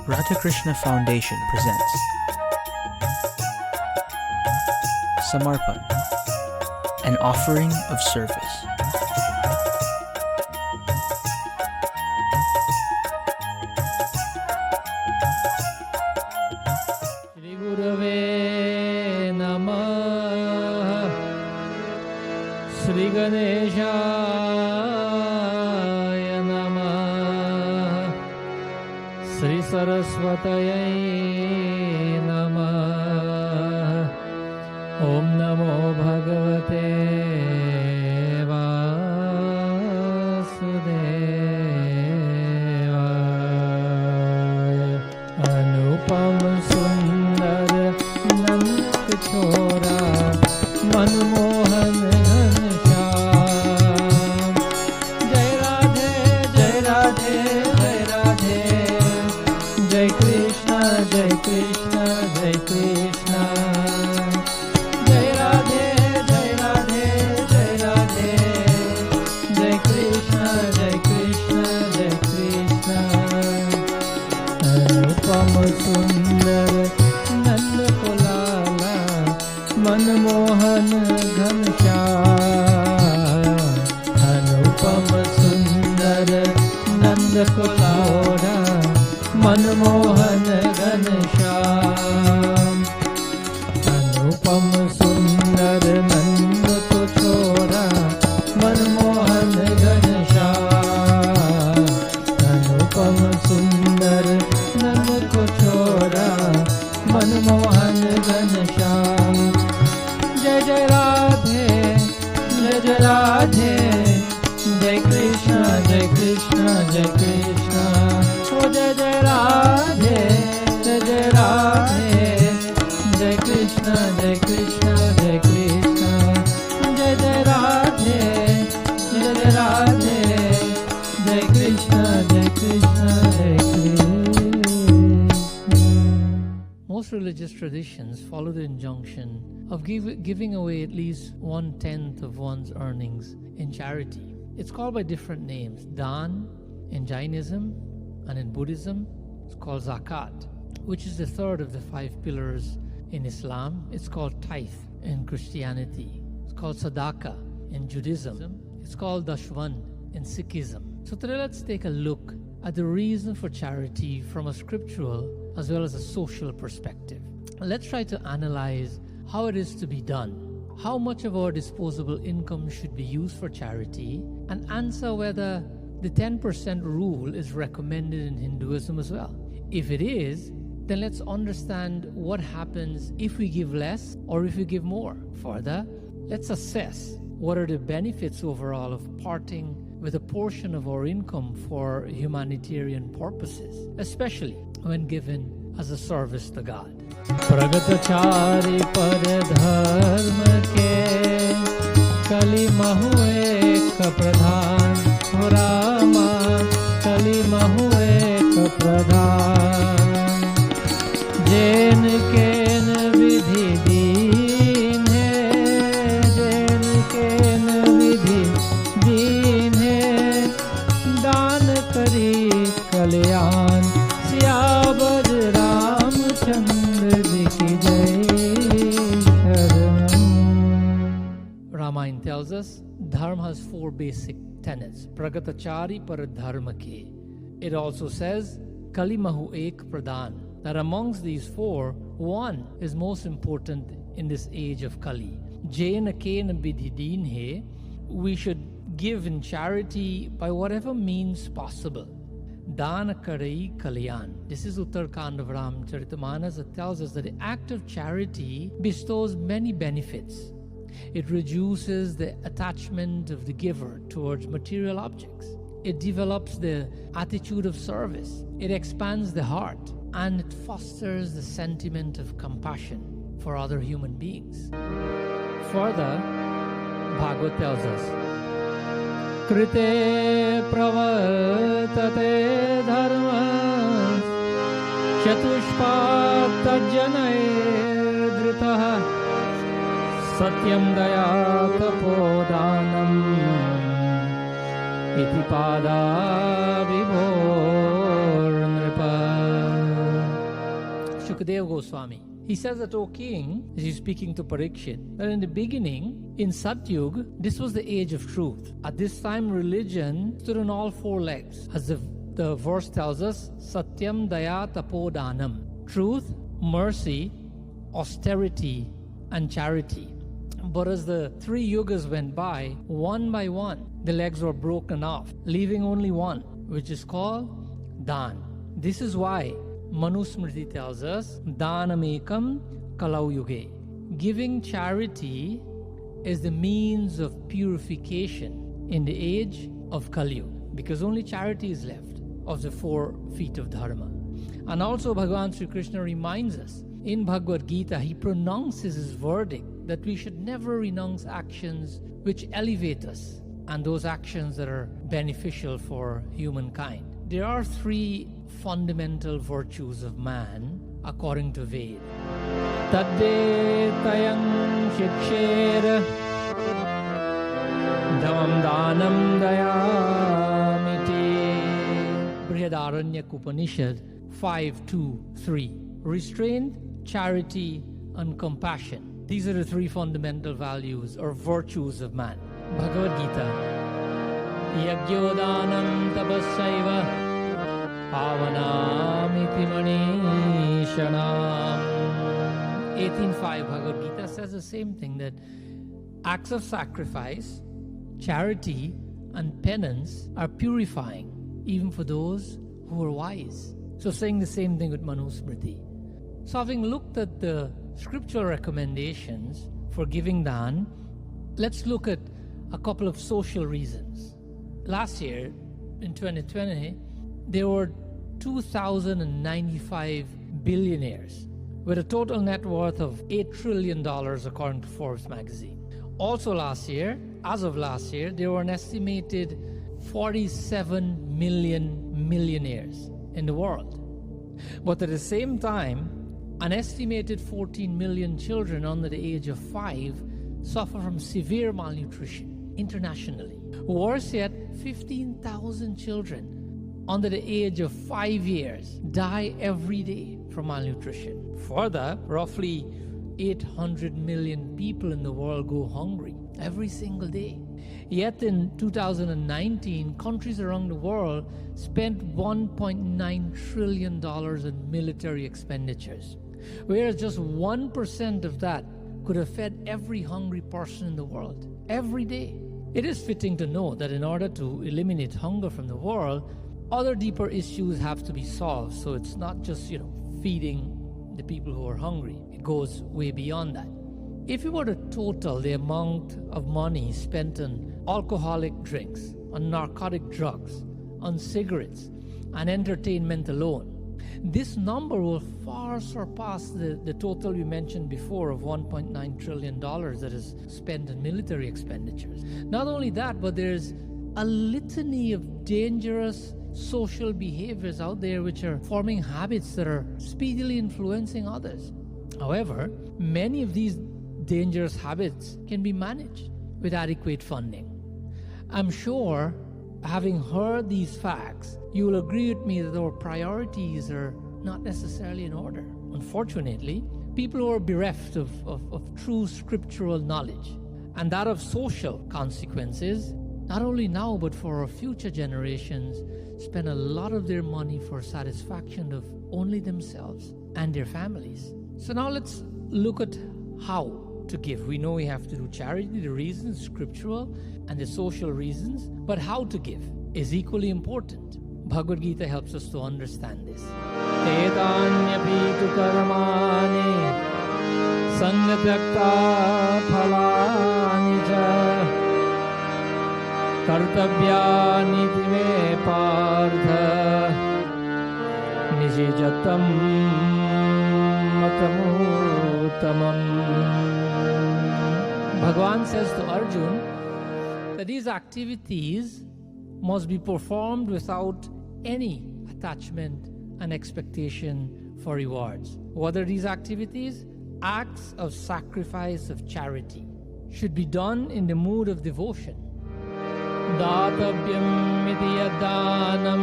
Radha Krishna Foundation presents Samarpan, an offering of service. Shri Gurave Namah Shri Ganeshaya Namah Shri Saraswataye Namah Om Namo Bhagavate Vasudevaya Anupam Sundar Nand Chora Manmohan Ghanshyam Jai Radhe Jai Radhe Jai Radhe Jai Krishna Jai Krishna Jai Krishna Jai Radhe Jai Radhe Jai Radhe Jai Krishna Jai Krishna Jai Krishna Anupam Sundar Nand Kulala Manmohan Ghanshyam Anupam Sundar Nand Kulala Manmohan Ghanshyam Anupam Sundar Nand Chora Manmohan Ghanshyam Anupam Sundar Nand Chora Manmohan Ghanshyam Jai Jai Radhe Jai Jai Radhe Jai Krishna Jai Krishna Jai Krishna Oh Jai Jai Radhe Jai Jai Radhe Jai Krishna Jai Krishna Jai Krishna Jai Jai Radhe Jai Jai Radhe Jai Krishna Jai Krishna Jai Krishna. Most religious traditions follow the injunction of giving away at least 1/10 of one's earnings in charity. It's called by different names. Dan in Jainism, and in Buddhism it's called zakat, which is the third of the 5 pillars in Islam. It's called tithe in Christianity. It's called sadaqah in Judaism. It's called dashwan in Sikhism. So today let's take a look at the reason for charity from a scriptural as well as a social perspective. Let's try to analyze how it is to be done, how much of our disposable income should be used for charity, and answer whether the 10% rule is recommended in Hinduism as well. If it is, then let's understand what happens if we give less or if we give more. Further, let's assess what are the benefits overall of parting with a portion of our income for humanitarian purposes, especially when given as a service to God. Pragatachari par dharma ke kali mahu ek pradhan Rama kali mahu ek pradhan Jain ken vidhi deen hai Jain ken vidhi deen hai daan kari kalyan Siyabad Ramchandra ji ki jai sharanam. Ramayana tells us dharma has 4 basic tenets. Pragatachari par dharma ke. It also says Kalimahu ek pradhan, that amongst these 4, one is most important in this age of Kali. Jaina kena bidhidin he. We should give in charity by whatever means possible. Dana karai kalyan. This is Uttarkand of Ramcharitamanas that tells us that the act of charity bestows many benefits. It reduces the attachment of the giver towards material objects. It develops the attitude of service. It expands the heart, and it fosters the sentiment of compassion for other human beings. Further, Bhagavad tells us, Krite pravartate dharma chatushpat janair dhritaha satyam daya tapodanam iti pada vibhor nripa. Sukadeva Goswami. He says that, O king, as he's speaking to Parikshit, that in the beginning, in Satyug, this was the age of truth. At this time, religion stood on all four legs. As the verse tells us, Satyam Daya Tapodanam. Truth, mercy, austerity, and charity. But as the three yugas went by one, the legs were broken off, leaving only one, which is called Dan. This is why Manusmriti tells us, Danamekam Kalau Yuge. Giving charity is the means of purification in the age of Kali Yuga, because only charity is left of the 4 feet of Dharma. And also Bhagavan Sri Krishna reminds us, in Bhagavad Gita, he pronounces his verdict that we should never renounce actions which elevate us and those actions that are beneficial for humankind. There are 3 fundamental virtues of man according to Veda. Tadde tayang shikshera dhavam danam dayamiti. Brihadaranyaka Upanishad 5:2-3. Restraint, charity, and compassion. These are the 3 fundamental values or virtues of man. Bhagavad Gita. Yajyodanam tapassaiva pavanamiti manishanam. 18.5 Bhagavad Gita says the same thing, that acts of sacrifice, charity, and penance are purifying, even for those who are wise. So saying the same thing with Manusmriti. So having looked at the scriptural recommendations for giving dan, let's look at a couple of social reasons. Last year, in 2020, there were 2,095 billionaires with a total net worth of $8 trillion according to Forbes magazine. Also last year, as of last year, there were an estimated 47 million millionaires in the world. But at the same time, an estimated 14 million children under the age of 5 suffer from severe malnutrition internationally. Worse yet, 15,000 children under the age of 5 years die every day from malnutrition. Further, roughly 800 million people in the world go hungry every single day. Yet in 2019, countries around the world spent $1.9 trillion in military expenditures, whereas just 1% of that could have fed every hungry person in the world every day. It is fitting to know that in order to eliminate hunger from the world, other deeper issues have to be solved. So it's not just, feeding the people who are hungry. It goes way beyond that. If you were to total the amount of money spent on alcoholic drinks, on narcotic drugs, on cigarettes, and entertainment alone, this number will far surpass the total we mentioned before of $1.9 trillion that is spent on military expenditures. Not only that, but there's a litany of dangerous social behaviors out there which are forming habits that are speedily influencing others. However, many of these dangerous habits can be managed with adequate funding. I'm sure, having heard these facts, you will agree with me that our priorities are not necessarily in order. Unfortunately, people who are bereft of true scriptural knowledge and that of social consequences, not only now but for our future generations, spend a lot of their money for satisfaction of only themselves and their families. So now let's look at how to give. We know we have to do charity, the reasons, scriptural, and the social reasons, but how to give is equally important. Bhagavad Gita helps us to understand this. Edanyapitu karmani sangatyakta phalani ja kartavyani me partha nijijatam matamutamam. Bhagavan says to Arjun that these activities must be performed without any attachment and expectation for rewards. What are these activities? Acts of sacrifice of charity should be done in the mood of devotion. Datavyam iti yadanam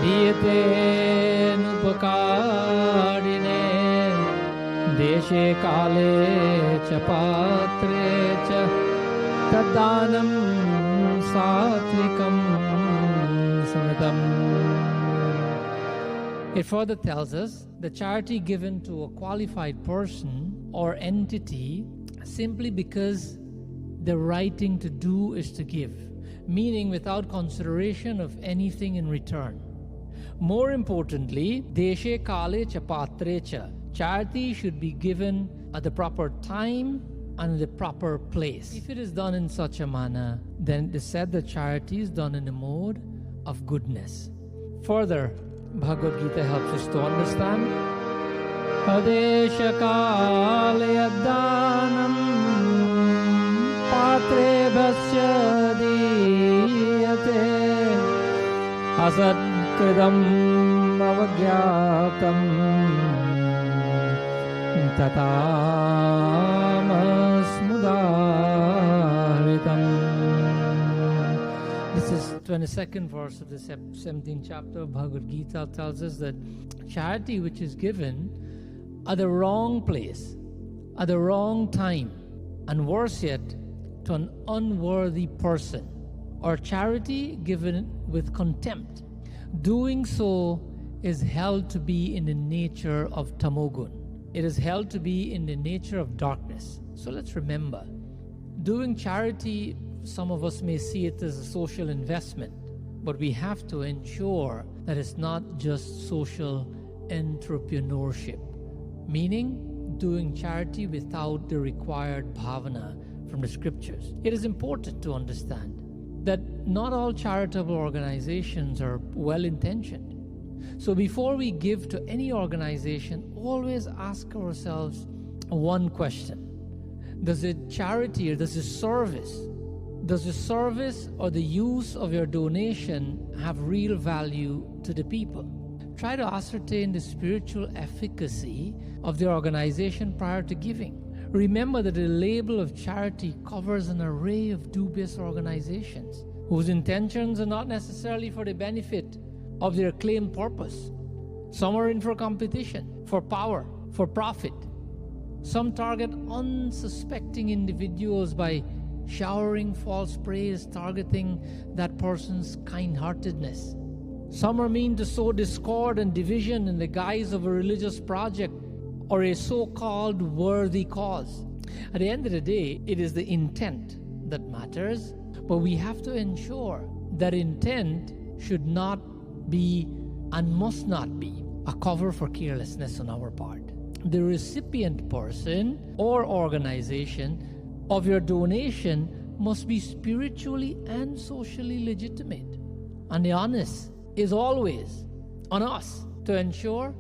diyate परोपकारिणे देशे काले च पात्रे च तद्दानं सात्विकं स्मृतम्. It further tells us the charity given to a qualified person or entity simply because the right thing to do is to give, meaning without consideration of anything in return. More importantly, deshe kale cha patre cha, charity should be given at the proper time and the proper place. If it is done in such a manner, then it is said that charity is done in a mode of goodness. Further, Bhagavad Gita helps us to understand Adesha kale addanam patre bhasya diyate asad kridam avagyatam tatamasmudaritam. This is 22nd verse of the 17th chapter of Bhagavad Gita tells us that charity which is given at the wrong place, at the wrong time, and worse yet, to an unworthy person, or charity given with contempt, doing so is held to be in the nature of tamogun. It is held to be in the nature of darkness. So let's remember, doing charity, some of us may see it as a social investment, but we have to ensure that it's not just social entrepreneurship, meaning doing charity without the required bhavana from the scriptures. It is important to understand that not all charitable organizations are well-intentioned. So before we give to any organization, always ask ourselves one question. Does the charity or does the service or the use of your donation have real value to the people? Try to ascertain the spiritual efficacy of the organization prior to giving. Remember that the label of charity covers an array of dubious organizations whose intentions are not necessarily for the benefit of their claimed purpose. Some are in for competition, for power, for profit. Some target unsuspecting individuals by showering false praise, targeting that person's kind-heartedness. Some are mean to sow discord and division in the guise of a religious project or a so-called worthy cause. At the end of the day, it is the intent that matters, but we have to ensure that intent should not be and must not be a cover for carelessness on our part. The recipient person or organization of your donation must be spiritually and socially legitimate. And the onus is always on us to ensure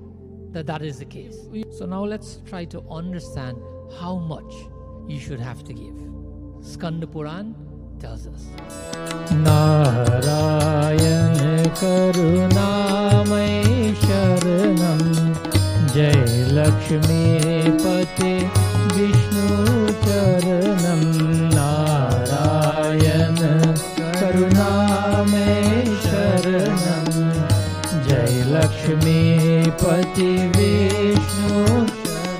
that that is the case. So now let's try to understand how much you should have to give. Skanda Puran tells us. Narayan Karunamai Sharanam Jai Lakshmi Pati Vishnu Charanam. Narayan Karunamai Sharanam Jai Lakshmi Pati Vishnu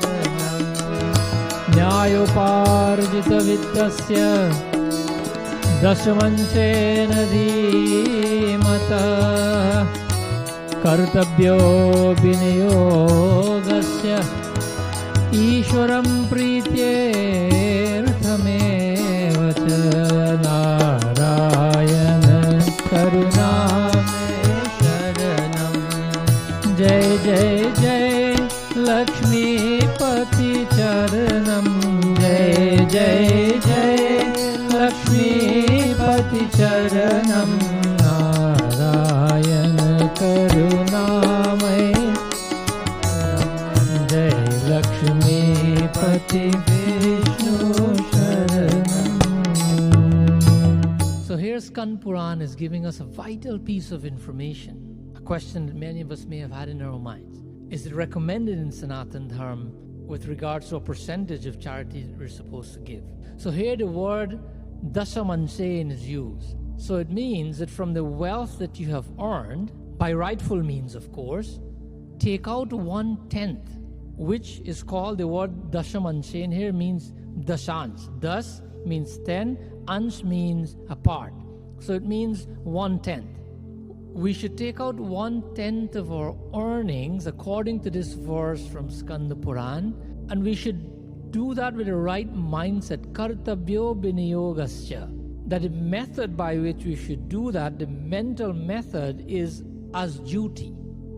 Charanam. Nyayoparjita Vittasya Dasamansena Dhimata Kartabhyo Viniyogasya Ishwaram Prityerthameva Cha. Narayana Karuname Sharanam Jai Jai Jai Lakshmi Pati Charanam Jai Jai Jai Lakshmi Pati Charanam. Narayana Karunamai Jai Lakshmi Pati Vishnu Sharanam. So here Skand Puran is giving us a vital piece of information, a question that many of us may have had in our minds. Is it recommended in Sanatan Dharma with regards to a percentage of charity that we're supposed to give? So here the word dasamansen is used. So it means that from the wealth that you have earned, by rightful means of course, take out 1/10, which is called, the word dashamanshen here means dashans. Das means 10, ansh means a part. So it means 1/10. We should take out 1/10 of our earnings according to this verse from Skanda Puran, and we should do that with the right mindset. Kartabyo biniyogascha. That the method by which we should do that, the mental method, is as duty.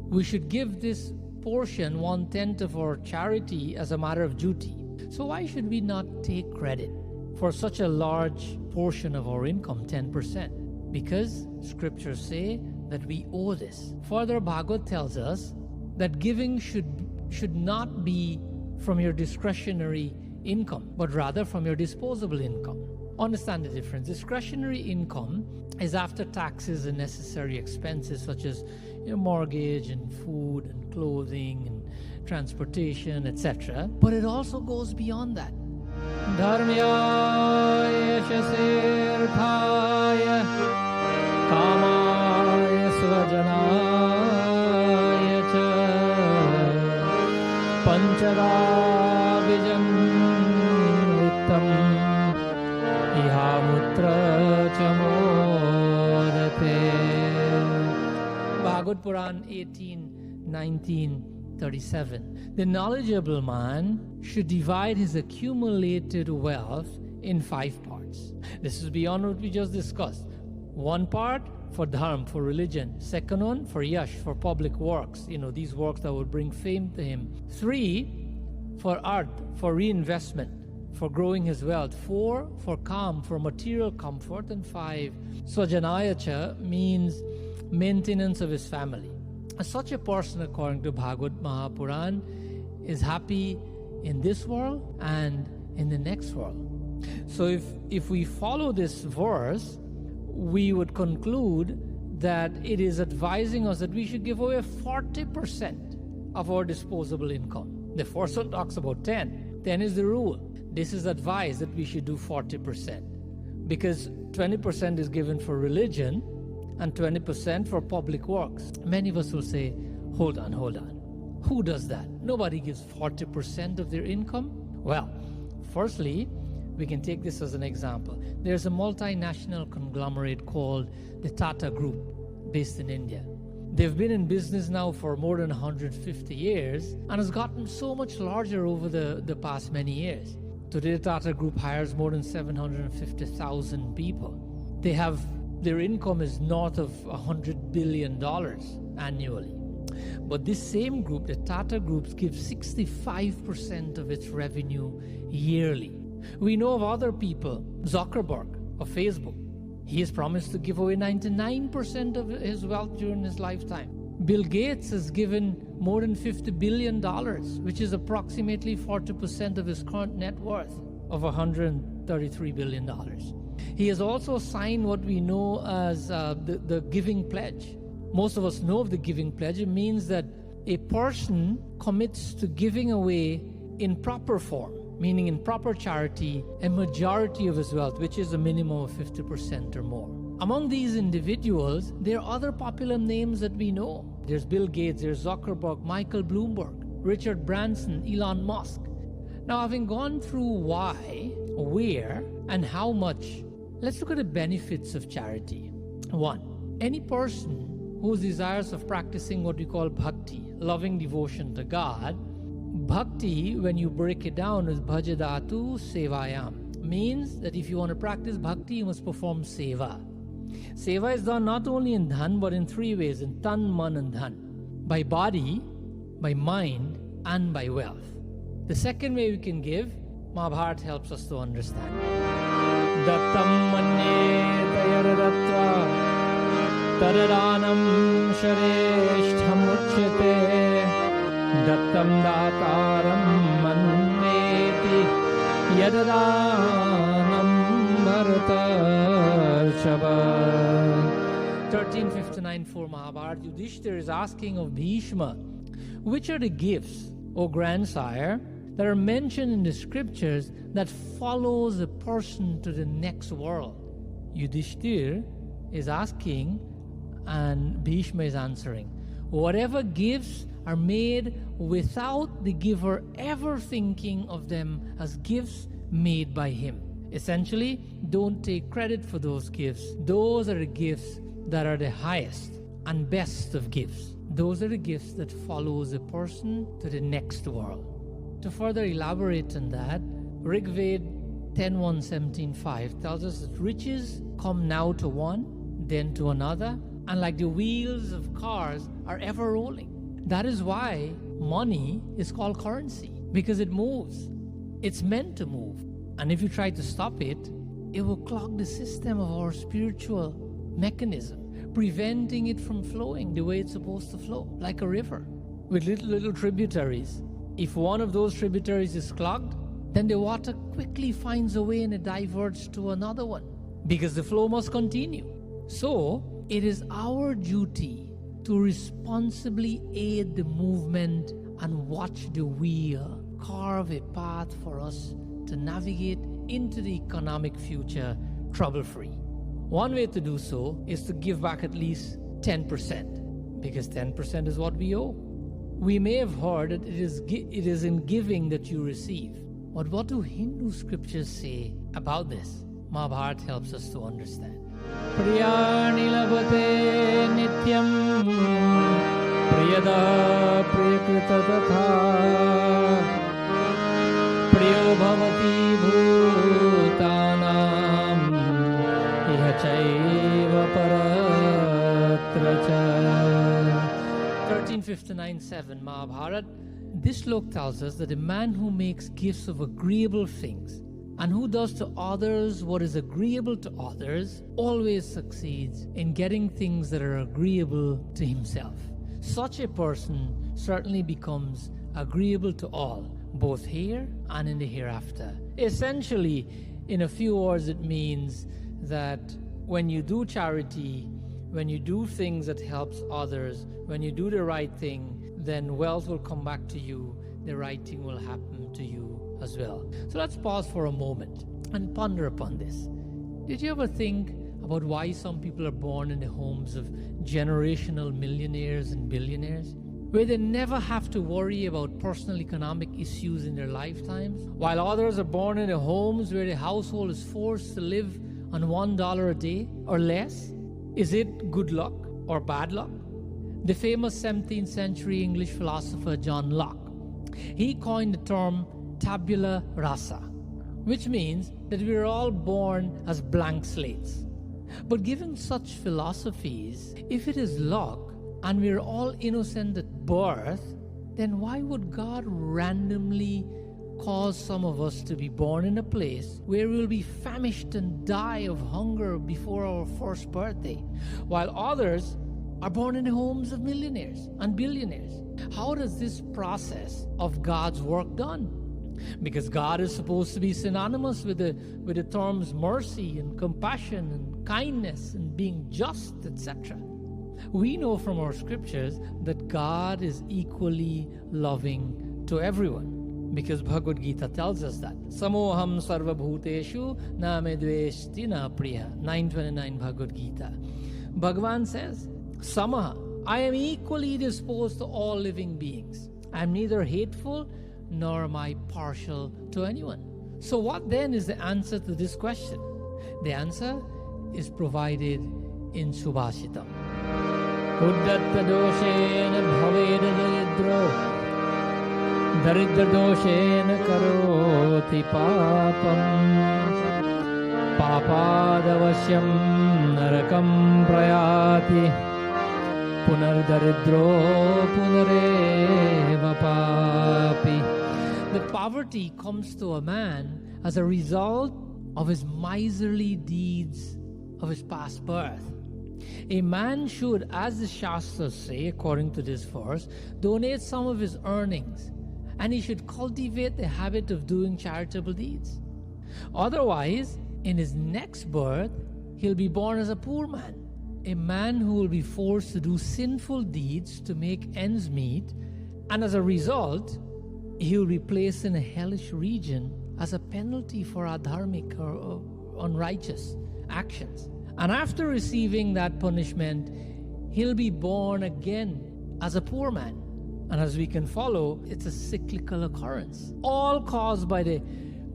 We should give this portion, 1/10 of our charity, as a matter of duty. So why should we not take credit for such a large portion of our income, 10%? Because scriptures say that we owe this. Further, Bhagavad tells us that giving should not be from your discretionary income, but rather from your disposable income. Understand the difference. Discretionary income is after taxes and necessary expenses such as mortgage and food and clothing and transportation, etc. But it also goes beyond that. Dharmyaya shasirthaya kamaya svajanaya cha pancharabhijam vittam ihamutra chamodate. Bhagavad Puran 18:19-37. The knowledgeable man should divide his accumulated wealth in 5 parts. This is beyond what we just discussed. 1 part for dharma, for religion. 2nd one for yash, for public works. These works that would bring fame to him. 3 for art, for reinvestment, for growing his wealth. 4 for calm, for material comfort. And 5, swajanayacha, means maintenance of his family. Such a person, according to Bhagavad Mahapuran, is happy in this world and in the next world. So if we follow this verse, we would conclude that it is advising us that we should give away 40% of our disposable income. The first one talks about 10. 10 is the rule. This is advised that we should do 40%, because 20% is given for religion and 20% for public works. Many of us will say, hold on. Who does that? Nobody gives 40% of their income. Well, firstly, we can take this as an example. There's a multinational conglomerate called the Tata Group, based in India. They've been in business now for more than 150 years and has gotten so much larger over the past many years. Today, the Tata Group hires more than 750,000 people. Their income is north of $100 billion annually. But this same group, the Tata Group, gives 65% of its revenue yearly. We know of other people, Zuckerberg of Facebook. He has promised to give away 99% of his wealth during his lifetime. Bill Gates has given more than $50 billion, which is approximately 40% of his current net worth of $133 billion. He has also signed what we know as the Giving Pledge. Most of us know of the Giving Pledge. It means that a person commits to giving away in proper form, meaning in proper charity, a majority of his wealth, which is a minimum of 50% or more. Among these individuals, there are other popular names that we know. There's Bill Gates, there's Zuckerberg, Michael Bloomberg, Richard Branson, Elon Musk. Now, having gone through why, where, and how much, let's look at the benefits of charity. 1, any person who is desirous of practicing what we call bhakti, loving devotion to God. Bhakti, when you break it down, is bhajadatu sevayam. Means that if you want to practice bhakti, you must perform seva. Seva is done not only in dhan, but in 3 ways: in tan, man, and dhan. By body, by mind, and by wealth. The second way we can give, Mahabharata helps us to understand. Dattam manye dayaradatta taradanam shareshtham uchyate dattam dataram manneti yadadanam bharata shaba. 1359-4 Mahabharata, Yudhishthira is asking of Bhishma, which are the gifts, O grandsire, that are mentioned in the scriptures that follows a person to the next world? Yudhishthira is asking and Bhishma is answering. Whatever gifts are made without the giver ever thinking of them as gifts made by him. Essentially, don't take credit for those gifts. Those are the gifts that are the highest and best of gifts. Those are the gifts that follows a person to the next world. To further elaborate on that, Rig Veda 10.1.17.5 tells us that riches come now to one, then to another, and like the wheels of cars are ever rolling. That is why money is called currency, because it moves. It's meant to move. And if you try to stop it, it will clog the system of our spiritual mechanism, preventing it from flowing the way it's supposed to flow, like a river with little tributaries. If one of those tributaries is clogged, then the water quickly finds a way and it diverts to another one, because the flow must continue. So, it is our duty to responsibly aid the movement and watch the wheel carve a path for us to navigate into the economic future trouble-free. One way to do so is to give back at least 10%, because 10% is what we owe. We may have heard that it is in giving that you receive. But what do Hindu scriptures say about this? Mahabharata helps us to understand. Priyani labhate nityam priyada priyakrita tatha priyo bhavati bhutanam iha chaiva paratra cha. 1359.7 Mahabharata. This slok tells us that a man who makes gifts of agreeable things and who does to others what is agreeable to others always succeeds in getting things that are agreeable to himself. Such a person certainly becomes agreeable to all, both here and in the hereafter. Essentially, in a few words, it means that when you do charity, when you do things that helps others, when you do the right thing, then wealth will come back to you, the right thing will happen to you as well. So let's pause for a moment and ponder upon this. Did you ever think about why some people are born in the homes of generational millionaires and billionaires, where they never have to worry about personal economic issues in their lifetimes, while others are born in the homes where the household is forced to live on $1 a day or less? Is it good luck or bad luck? The famous 17th century English philosopher John Locke, he coined the term tabula rasa, which means that we are all born as blank slates. But given such philosophies, if it is luck and we are all innocent at birth, then why would God randomly cause some of us to be born in a place where we will be famished and die of hunger before our first birthday, while others are born in the homes of millionaires and billionaires? How does this process of God's work done? Because God is supposed to be synonymous with the terms mercy and compassion and kindness and being just, etc. We know from our scriptures that God is equally loving to everyone, because Bhagavad Gita tells us that. Samoham sarva bhuteshu na me dveshti na priya. 929 Bhagavad Gita. Bhagavan says, Samaha, I am equally disposed to all living beings. I am neither hateful nor am I partial to anyone. So what then is the answer to this question? The answer is provided in Subhashitam. Uddatta doshena bhaveda daridro daridra doshena karoti papam papadavasyam narakam prayati punardaridro punareva papi. That poverty comes to a man as a result of his miserly deeds of his past birth. A man should, as the Shastras say, according to this verse, donate some of his earnings, and he should cultivate the habit of doing charitable deeds. Otherwise, in his next birth, he'll be born as a poor man, a man who will be forced to do sinful deeds to make ends meet, and as a result, he will be placed in a hellish region as a penalty for adharmic or unrighteous actions. And after receiving that punishment, he'll be born again as a poor man, And as we can follow, it's a cyclical occurrence, all caused by the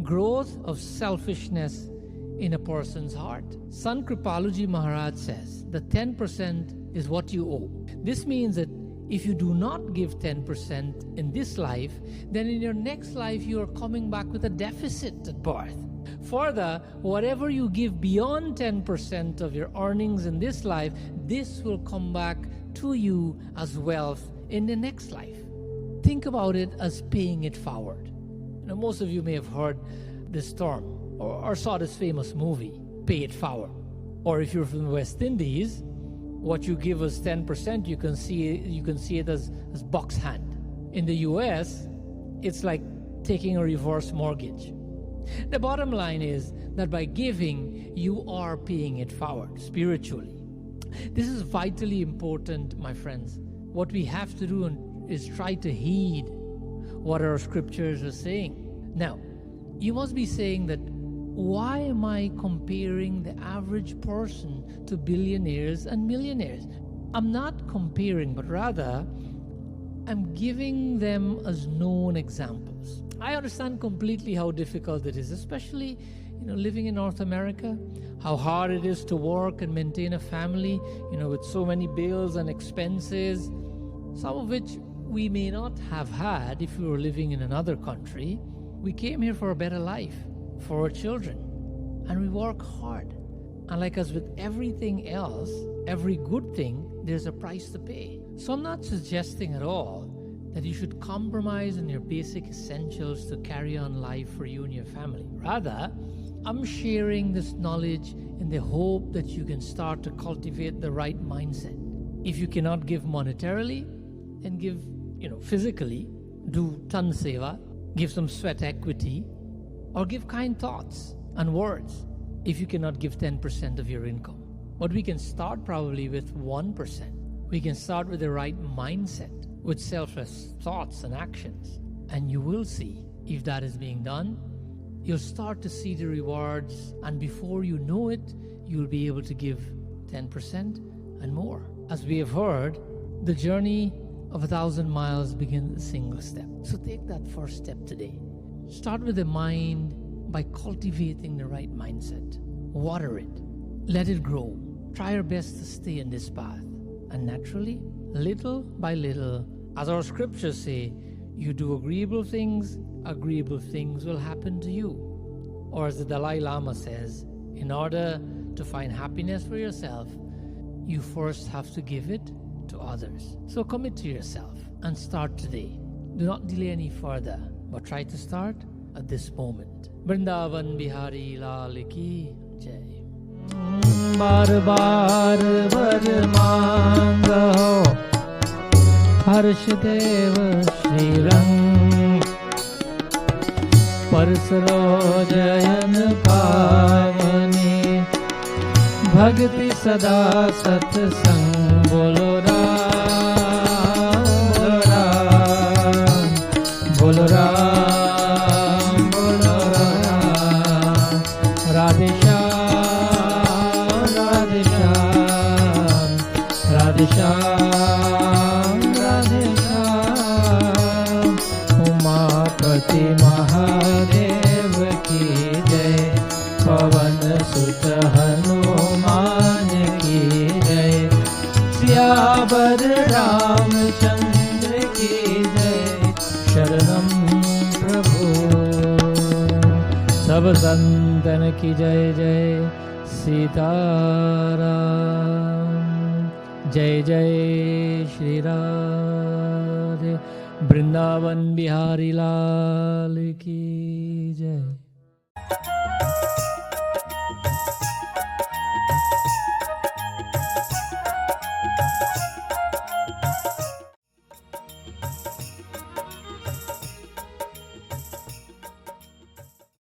growth of selfishness in a person's heart. Sant Kripaluji Maharaj says that 10% is what you owe. This means that if you do not give 10% in this life, then in your next life you are coming back with a deficit at birth. Further, whatever you give beyond 10% of your earnings in this life, this will come back to you as wealth in the next life. Think about it as paying it forward. Most of you may have heard this term or saw this famous movie, Pay It Forward. Or if you're from the West Indies, what you give as 10%, you can see it as box hand. In the US, it's like taking a reverse mortgage. The bottom line is that by giving, you are paying it forward spiritually. This is vitally important, my friends. What we have to do is try to heed what our scriptures are saying. Now, you must be saying that, why am I comparing the average person to billionaires and millionaires? I'm not comparing, but rather I'm giving them as known examples. I understand completely how difficult it is, especially living in North America, how hard it is to work and maintain a family, with so many bills and expenses, some of which we may not have had if we were living in another country. We came here for a better life, for our children, and we work hard. And like as with everything else, every good thing, there's a price to pay. So I'm not suggesting at all that you should compromise on your basic essentials to carry on life for you and your family. Rather, I'm sharing this knowledge in the hope that you can start to cultivate the right mindset. If you cannot give monetarily, then give, physically, do tan seva, give some sweat equity, or give kind thoughts and words if you cannot give 10% of your income. But we can start probably with 1%. We can start with the right mindset, with selfless thoughts and actions. And you will see if that is being done, you'll start to see the rewards, and before you know it, you'll be able to give 10% and more. As we have heard, the journey of 1,000 miles begins with a single step. So take that first step today. Start with the mind by cultivating the right mindset. Water it. Let it grow. Try your best to stay in this path. And naturally, little by little, as our scriptures say, you do agreeable things will happen to you. Or as the Dalai Lama says, in order to find happiness for yourself, you first have to give it to others. So commit to yourself and start today. Do not delay any further, but try to start at this moment. Vrindavan Bihari Lal Ki Jai. बार बार वर मांगो हर्ष देव श्री रंग परसरो जयन पावनी भक्ति सदा सत्संग बोलो राम बोलो राम बोलो राम बोलो राम राधे श्याम राधे श्याम उमापति महादेव की जय पवन सुत हनुमान की जय सियावर रामचंद्र की जय शरणम प्रभु सब संतन की जय जय सीताराम जय जय श्री राधे वृंदावन बिहारी लाल की जय।